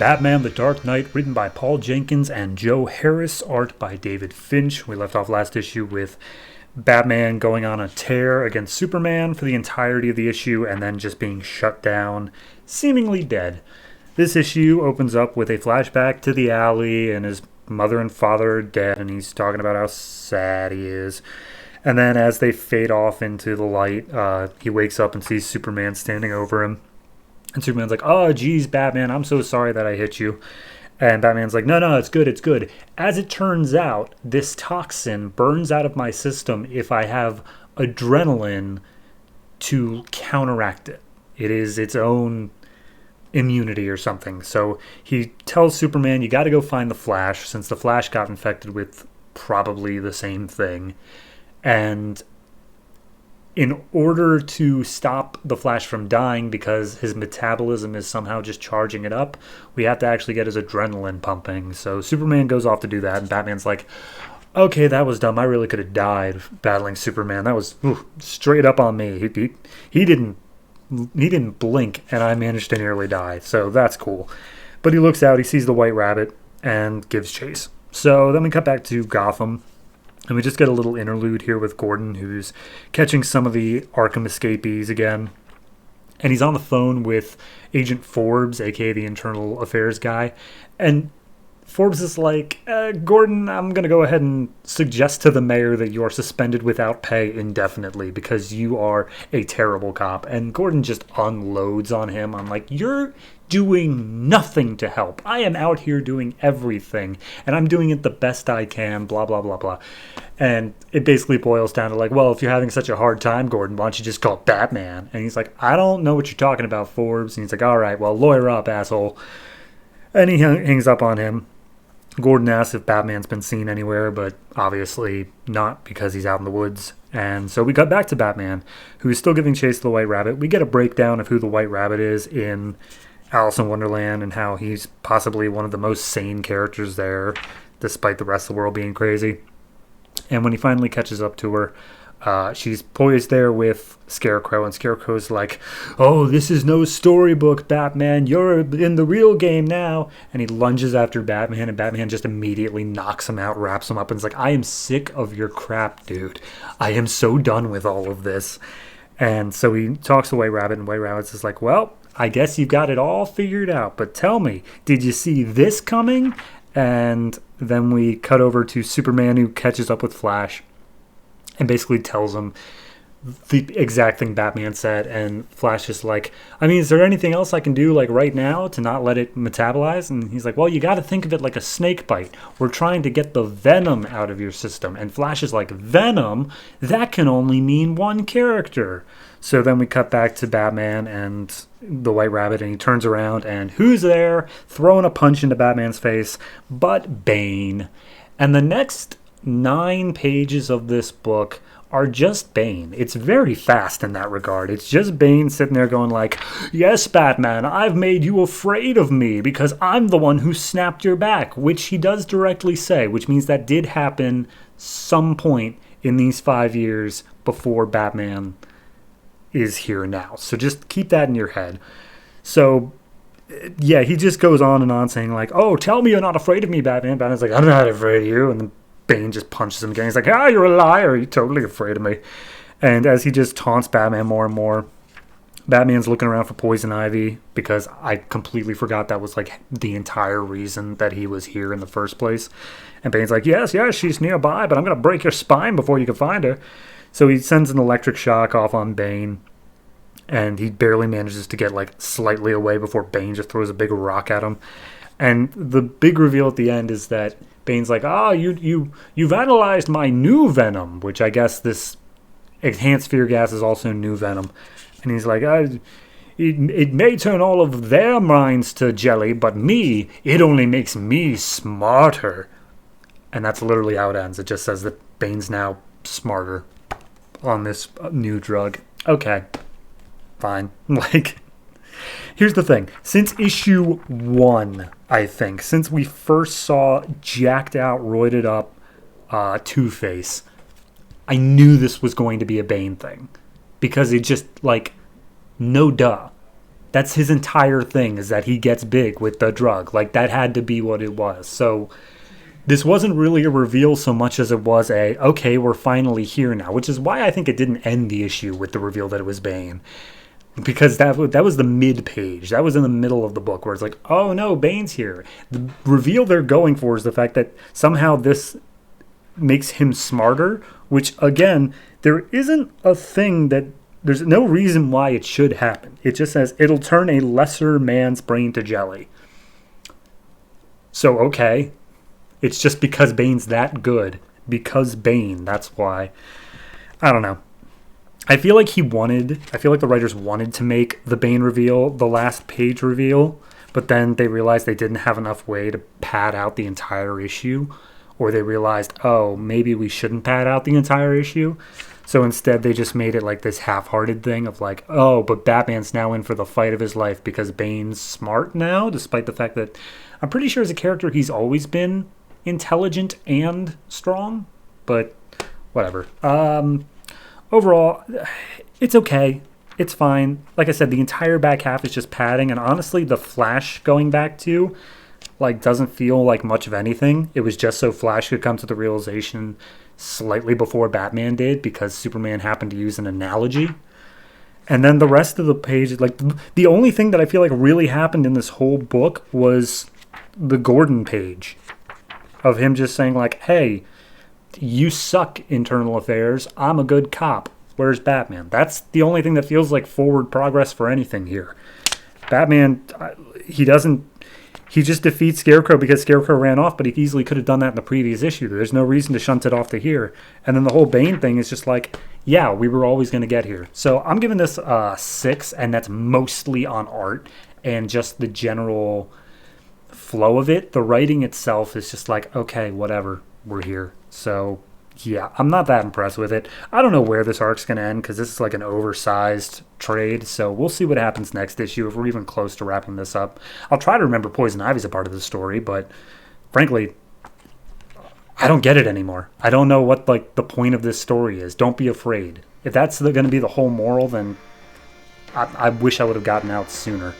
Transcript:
Batman the Dark Knight, written by Paul Jenkins and Joe Harris, art by David Finch. We left off last issue with Batman going on a tear against Superman for the entirety of the issue and then just being shut down, seemingly dead. This issue opens up with a flashback to the alley, and his mother and father are dead, and he's talking about how sad he is. And then as they fade off into the light, he wakes up and sees Superman standing over him. And Superman's like, "Oh, geez, Batman, I'm so sorry that I hit you." And Batman's like, no, it's good, it's good. As it turns out, this toxin burns out of my system if I have adrenaline to counteract it. It is its own immunity or something. So he tells Superman, you got to go find the Flash, since the Flash got infected with probably the same thing. And in order to stop the Flash from dying, because his metabolism is somehow just charging it up, we have to actually get his adrenaline pumping. So Superman goes off to do that, and Batman's like, okay, that was dumb. I really could have died battling Superman. That was straight up on me. He didn't blink, and I managed to nearly die. So that's cool. But he looks out, he sees the White Rabbit, and gives chase. So then we cut back to Gotham. And we just get a little interlude here with Gordon, who's catching some of the Arkham escapees again. And he's on the phone with Agent Forbes, a.k.a. the Internal Affairs guy. And Forbes is like, Gordon, I'm going to go ahead and suggest to the mayor that you are suspended without pay indefinitely because you are a terrible cop. And Gordon just unloads on him. I'm like, you're doing nothing to help. I am out here doing everything, and I'm doing it the best I can, blah, blah, blah, blah. And it basically boils down to like, well, if you're having such a hard time, Gordon, why don't you just call Batman? And he's like, I don't know what you're talking about, Forbes. And he's like, all right, well, lawyer up, asshole. And he hangs up on him. Gordon asks if Batman's been seen anywhere, but obviously not, because he's out in the woods. And so we cut back to Batman, who's still giving chase to the White Rabbit. We get a breakdown of who the White Rabbit is in Alice in Wonderland and how he's possibly one of the most sane characters there, despite the rest of the world being crazy. And when he finally catches up to her, she's poised there with Scarecrow, and Scarecrow's like, oh, this is no storybook, Batman. You're in the real game now. And he lunges after Batman, and Batman just immediately knocks him out, wraps him up, and is like, I am sick of your crap, dude. I am so done with all of this. And so he talks to White Rabbit, and White Rabbit's just like, well, I guess you've got it all figured out, but tell me, did you see this coming? And then we cut over to Superman, who catches up with Flash and basically tells him the exact thing Batman said. And Flash is like, I mean, is there anything else I can do like right now to not let it metabolize? And he's like, well, you got to think of it like a snake bite. We're trying to get the venom out of your system. And Flash is like, venom? That can only mean one character. So then we cut back to Batman and the White Rabbit, and he turns around, and who's there throwing a punch into Batman's face but Bane. And the next 9 pages of this book are just Bane. It's very fast in that regard. It's just Bane sitting there going like, yes, Batman, I've made you afraid of me because I'm the one who snapped your back, which he does directly say, which means that did happen some point in these 5 years before Batman is here now. So just keep that in your head. So yeah, he just goes on and on saying like, oh, tell me you're not afraid of me, Batman. Batman's like, I'm not afraid of you. And then Bane just punches him again. He's like, you're a liar. You're totally afraid of me. And as he just taunts Batman more and more, Batman's looking around for Poison Ivy, because I completely forgot that was like the entire reason that he was here in the first place. And Bane's like, yes, she's nearby, but I'm going to break your spine before you can find her. So he sends an electric shock off on Bane, and he barely manages to get like slightly away before Bane just throws a big rock at him. And the big reveal at the end is that Bane's like, you've analyzed my new venom, which I guess this enhanced fear gas is also new venom. And he's like, it may turn all of their minds to jelly, but me, it only makes me smarter. And that's literally how it ends. It just says that Bane's now smarter on this new drug. Okay, fine. Like, here's the thing. Since issue 1, I think, since we first saw jacked out, roided up Two-Face, I knew this was going to be a Bane thing. Because it just, like, no duh. That's his entire thing, is that he gets big with the drug. Like, that had to be what it was. So this wasn't really a reveal so much as it was okay, we're finally here now, which is why I think it didn't end the issue with the reveal that it was Bane. Because that was the mid-page. That was in the middle of the book where it's like, oh no, Bane's here. The reveal they're going for is the fact that somehow this makes him smarter, which, again, there isn't a thing that... There's no reason why it should happen. It just says it'll turn a lesser man's brain to jelly. So, okay. It's just because Bane's that good. Because Bane, that's why. I don't know. I feel like the writers wanted to make the Bane reveal the last page reveal, but then they realized they didn't have enough way to pad out the entire issue, or they realized, oh, maybe we shouldn't pad out the entire issue. So instead they just made it like this half-hearted thing of like, oh, but Batman's now in for the fight of his life because Bane's smart now, despite the fact that I'm pretty sure as a character he's always been intelligent and strong, but whatever. Overall, it's okay. It's fine. Like I said, the entire back half is just padding, and honestly, the Flash going back to, like, doesn't feel like much of anything. It was just so Flash could come to the realization slightly before Batman did, because Superman happened to use an analogy. And then the rest of the page, like, the only thing that I feel like really happened in this whole book was the Gordon page of him just saying, like, hey, you suck, internal affairs. I'm a good cop. Where's Batman? That's the only thing that feels like forward progress for anything here. Batman, he just defeats Scarecrow because Scarecrow ran off, but he easily could have done that in the previous issue. There's no reason to shunt it off to here. And then the whole Bane thing is just like, yeah, we were always going to get here. So I'm giving this a 6, and that's mostly on art and just the general flow of it. The writing itself is just like, okay, whatever, we're here. So, yeah, I'm not that impressed with it. I don't know where this arc's going to end because this is like an oversized trade. So we'll see what happens next issue if we're even close to wrapping this up. I'll try to remember Poison Ivy's a part of the story, but frankly, I don't get it anymore. I don't know what like the point of this story is. Don't be afraid. If that's going to be the whole moral, then I wish I would have gotten out sooner.